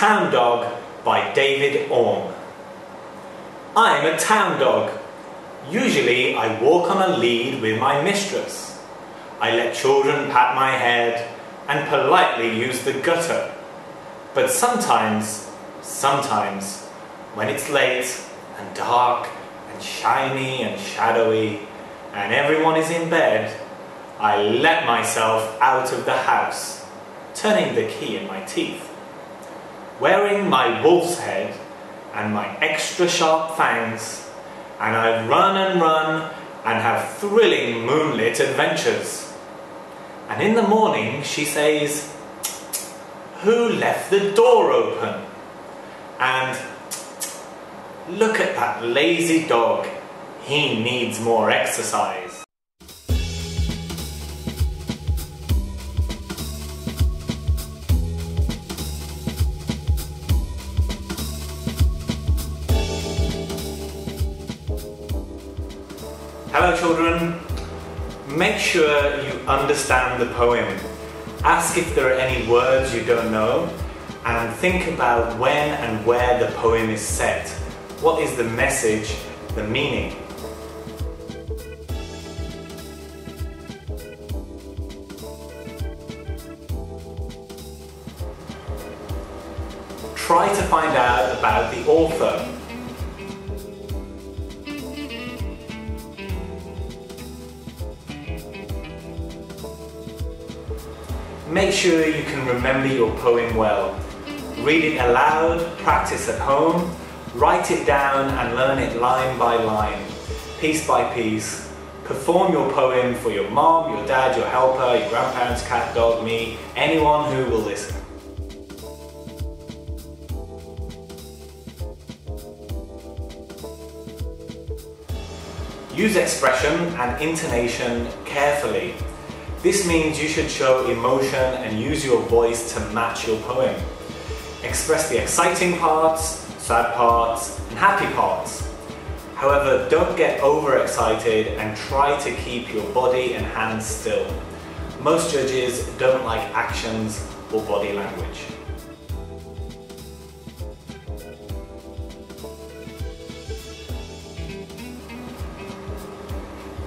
Town Dog by David Orme. I'm a town dog. Usually I walk on a lead with my mistress. I let children pat my head and politely use the gutter. But sometimes, when it's late and dark and shiny and shadowy and everyone is in bed, I let myself out of the house, turning the key in my teeth. Wearing my wolf's head and my extra sharp fangs, and I run and have thrilling moonlit adventures. And in the morning she says, "Who left the door open?" And "Look at that lazy dog, he needs more exercise." Hello children, make sure you understand the poem. Ask if there are any words you don't know and think about when and where the poem is set. What is the message, the meaning? Try to find out about the author. Make sure you can remember your poem well. Read it aloud, practice at home, write it down and learn it line by line, piece by piece. Perform your poem for your mom, your dad, your helper, your grandparents, cat, dog, me, anyone who will listen. Use expression and intonation carefully. This means you should show emotion and use your voice to match your poem. Express the exciting parts, sad parts, and happy parts. However, don't get overexcited and try to keep your body and hands still. Most judges don't like actions or body language.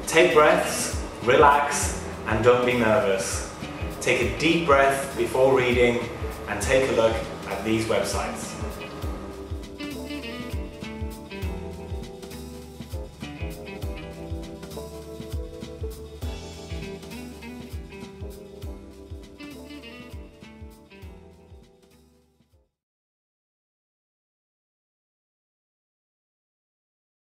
Take breaths, relax, and don't be nervous. Take a deep breath before reading and take a look at these websites.